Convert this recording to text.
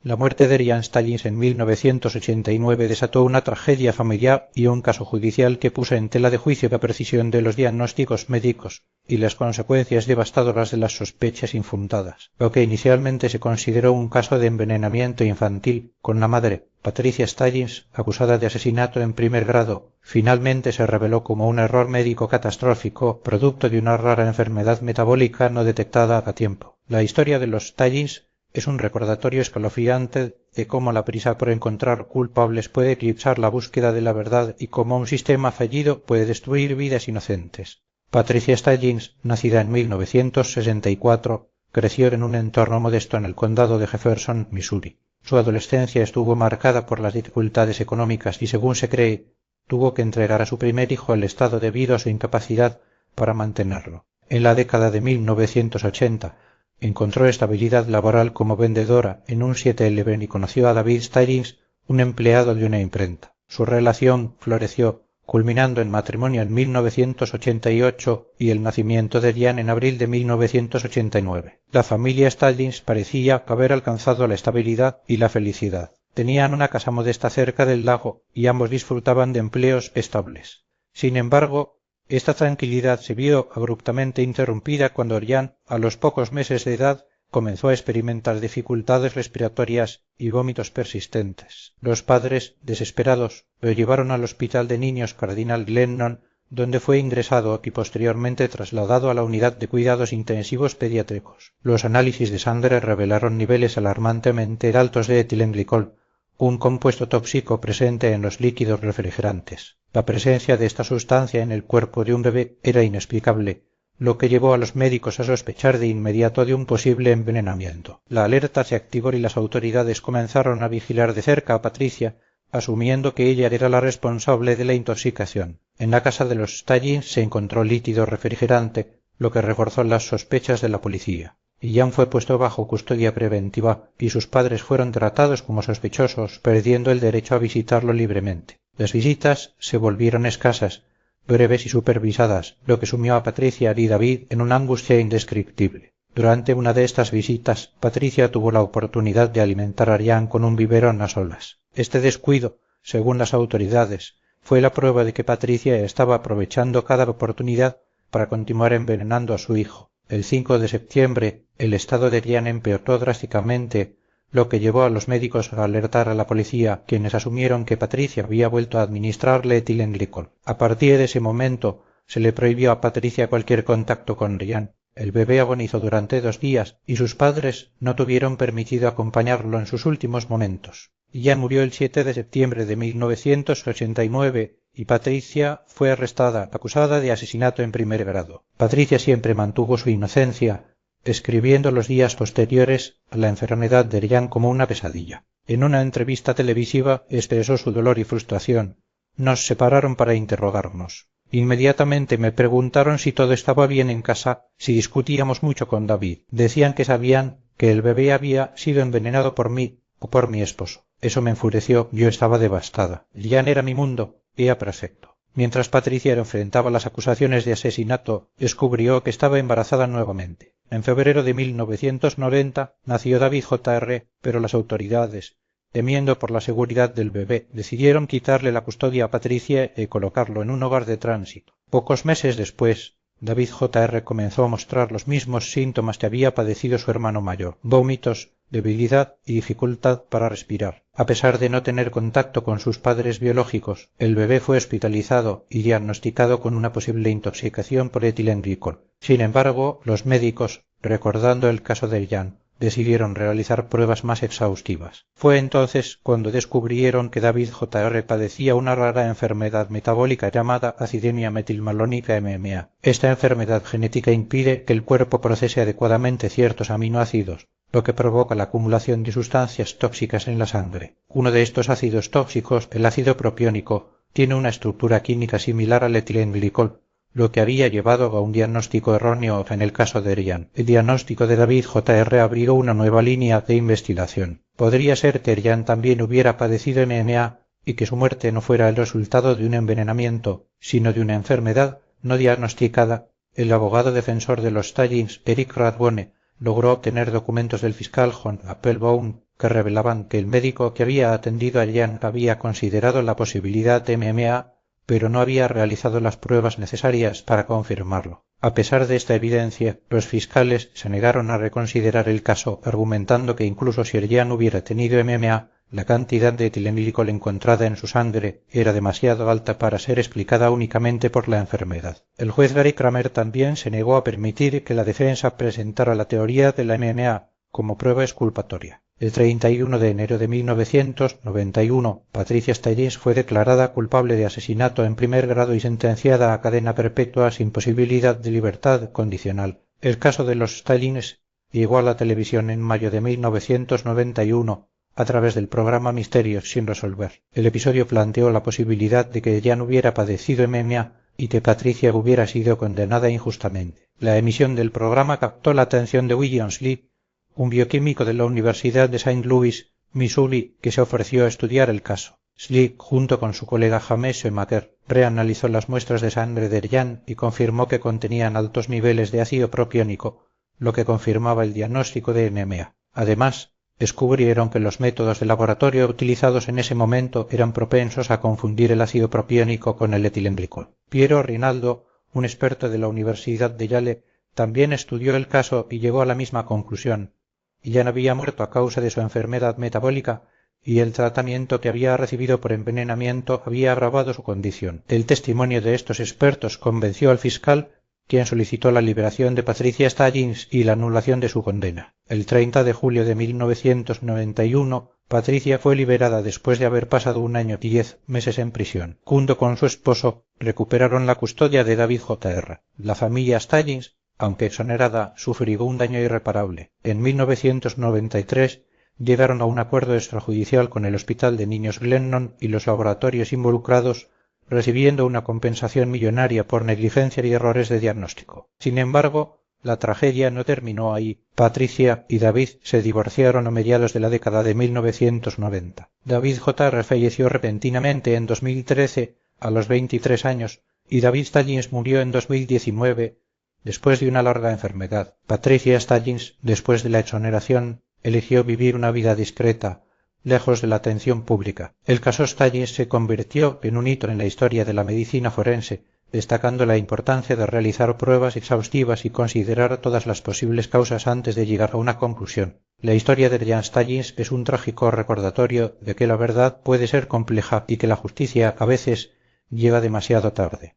La muerte de Erian Stallings en 1989 desató una tragedia familiar y un caso judicial que puso en tela de juicio la precisión de los diagnósticos médicos y las consecuencias devastadoras de las sospechas infundadas. Lo que inicialmente se consideró un caso de envenenamiento infantil con la madre, Patricia Stallings, acusada de asesinato en primer grado, finalmente se reveló como un error médico catastrófico, producto de una rara enfermedad metabólica no detectada a tiempo. La historia de los Stallings es un recordatorio escalofriante de cómo la prisa por encontrar culpables puede eclipsar la búsqueda de la verdad y cómo un sistema fallido puede destruir vidas inocentes. Patricia Stallings, nacida en 1964, creció en un entorno modesto en el condado de Jefferson, Missouri. Su adolescencia estuvo marcada por las dificultades económicas y, según se cree, tuvo que entregar a su primer hijo al Estado debido a su incapacidad para mantenerlo. En la década de 1980, encontró estabilidad laboral como vendedora en un 7-Eleven y conoció a David Stallings, un empleado de una imprenta. Su relación floreció, culminando en matrimonio en 1988 y el nacimiento de Diane en abril de 1989. La familia Stallings parecía haber alcanzado la estabilidad y la felicidad. Tenían una casa modesta cerca del lago y ambos disfrutaban de empleos estables. Sin embargo, esta tranquilidad se vio abruptamente interrumpida cuando Orián, a los pocos meses de edad, comenzó a experimentar dificultades respiratorias y vómitos persistentes. Los padres, desesperados, lo llevaron al Hospital de Niños Cardinal Glennon, donde fue ingresado y posteriormente trasladado a la unidad de cuidados intensivos pediátricos. Los análisis de sangre revelaron niveles alarmantemente altos de etilenglicol, un compuesto tóxico presente en los líquidos refrigerantes. La presencia de esta sustancia en el cuerpo de un bebé era inexplicable, lo que llevó a los médicos a sospechar de inmediato de un posible envenenamiento. La alerta se activó y las autoridades comenzaron a vigilar de cerca a Patricia, asumiendo que ella era la responsable de la intoxicación. En la casa de los Stallings se encontró líquido refrigerante, lo que reforzó las sospechas de la policía. Ian fue puesto bajo custodia preventiva y sus padres fueron tratados como sospechosos, perdiendo el derecho a visitarlo libremente. Las visitas se volvieron escasas, breves y supervisadas, lo que sumió a Patricia y David en una angustia indescriptible. Durante una de estas visitas, Patricia tuvo la oportunidad de alimentar a Ian con un biberón a solas. Este descuido, según las autoridades, fue la prueba de que Patricia estaba aprovechando cada oportunidad para continuar envenenando a su hijo. El 5 de septiembre, el estado de Ian empeoró drásticamente, lo que llevó a los médicos a alertar a la policía, quienes asumieron que Patricia había vuelto a administrarle etilenglicol. A partir de ese momento, se le prohibió a Patricia cualquier contacto con Ian. El bebé agonizó durante 2 días y sus padres no tuvieron permitido acompañarlo en sus últimos momentos. Ian murió el 7 de septiembre de 1989 y Patricia fue arrestada, acusada de asesinato en primer grado. Patricia siempre mantuvo su inocencia, escribiendo los días posteriores a la enfermedad de Ian como una pesadilla. En una entrevista televisiva expresó su dolor y frustración. Nos separaron para interrogarnos. Inmediatamente me preguntaron si todo estaba bien en casa, si discutíamos mucho con David. Decían que sabían que el bebé había sido envenenado por mí o por mi esposo. Eso me enfureció, yo estaba devastada. Ian era mi mundo, era perfecto. Mientras Patricia enfrentaba las acusaciones de asesinato, descubrió que estaba embarazada nuevamente. En febrero de 1990 nació David Jr., pero las autoridades, temiendo por la seguridad del bebé, decidieron quitarle la custodia a Patricia y colocarlo en un hogar de tránsito. Pocos meses después, David Jr. comenzó a mostrar los mismos síntomas que había padecido su hermano mayor: vómitos, debilidad y dificultad para respirar. A pesar de no tener contacto con sus padres biológicos, el bebé fue hospitalizado y diagnosticado con una posible intoxicación por etilenglicol. Sin embargo, los médicos, recordando el caso de Ian, decidieron realizar pruebas más exhaustivas. Fue entonces cuando descubrieron que David Jr. padecía una rara enfermedad metabólica llamada acidemia metilmalónica MMA. Esta enfermedad genética impide que el cuerpo procese adecuadamente ciertos aminoácidos, lo que provoca la acumulación de sustancias tóxicas en la sangre. Uno de estos ácidos tóxicos, el ácido propiónico, tiene una estructura química similar al etilenglicol, lo que había llevado a un diagnóstico erróneo en el caso de Ian. El diagnóstico de David Jr. abrió una nueva línea de investigación. Podría ser que Ian también hubiera padecido MMA y que su muerte no fuera el resultado de un envenenamiento, sino de una enfermedad no diagnosticada. El abogado defensor de los Stallings, Eric Radbone, logró obtener documentos del fiscal John Applebaum que revelaban que el médico que había atendido a Jan había considerado la posibilidad de MMA, pero no había realizado las pruebas necesarias para confirmarlo. A pesar de esta evidencia, los fiscales se negaron a reconsiderar el caso, argumentando que incluso si Jan hubiera tenido MMA, la cantidad de etilenglicol encontrada en su sangre era demasiado alta para ser explicada únicamente por la enfermedad. El juez Gary Kramer también se negó a permitir que la defensa presentara la teoría de la MMA como prueba exculpatoria. El 31 de enero de 1991, Patricia Stallings fue declarada culpable de asesinato en primer grado y sentenciada a cadena perpetua sin posibilidad de libertad condicional. El caso de los Stallings llegó a la televisión en mayo de 1991 a través del programa Misterios sin resolver. El episodio planteó la posibilidad de que Jan hubiera padecido MMA y que Patricia hubiera sido condenada injustamente. La emisión del programa captó la atención de William Lee, un bioquímico de la Universidad de St. Louis, Missouri, que se ofreció a estudiar el caso. Slick, junto con su colega James Schumacher, reanalizó las muestras de sangre de Jan y confirmó que contenían altos niveles de ácido propiónico, lo que confirmaba el diagnóstico de MMA. Además, descubrieron que los métodos de laboratorio utilizados en ese momento eran propensos a confundir el ácido propiónico con el etilenglicol. Piero Rinaldo, un experto de la Universidad de Yale, también estudió el caso y llegó a la misma conclusión. Jan había muerto a causa de su enfermedad metabólica y el tratamiento que había recibido por envenenamiento había agravado su condición. El testimonio de estos expertos convenció al fiscal, quien solicitó la liberación de Patricia Stallings y la anulación de su condena. El 30 de julio de 1991, Patricia fue liberada después de haber pasado 1 año y 10 meses en prisión. Junto con su esposo, recuperaron la custodia de David Jr. La familia Stallings, aunque exonerada, sufrió un daño irreparable. En 1993 llegaron a un acuerdo extrajudicial con el Hospital de Niños Glennon y los laboratorios involucrados, recibiendo una compensación millonaria por negligencia y errores de diagnóstico. Sin embargo, la tragedia no terminó ahí. Patricia y David se divorciaron a mediados de la década de 1990. David Jr. falleció repentinamente en 2013 a los 23 años y David Stallings murió en 2019 después de una larga enfermedad. Patricia Stallings, después de la exoneración, eligió vivir una vida discreta, lejos de la atención pública. El caso Stallings se convirtió en un hito en la historia de la medicina forense, destacando la importancia de realizar pruebas exhaustivas y considerar todas las posibles causas antes de llegar a una conclusión. La historia de Jan Stallings es un trágico recordatorio de que la verdad puede ser compleja y que la justicia a veces llega demasiado tarde.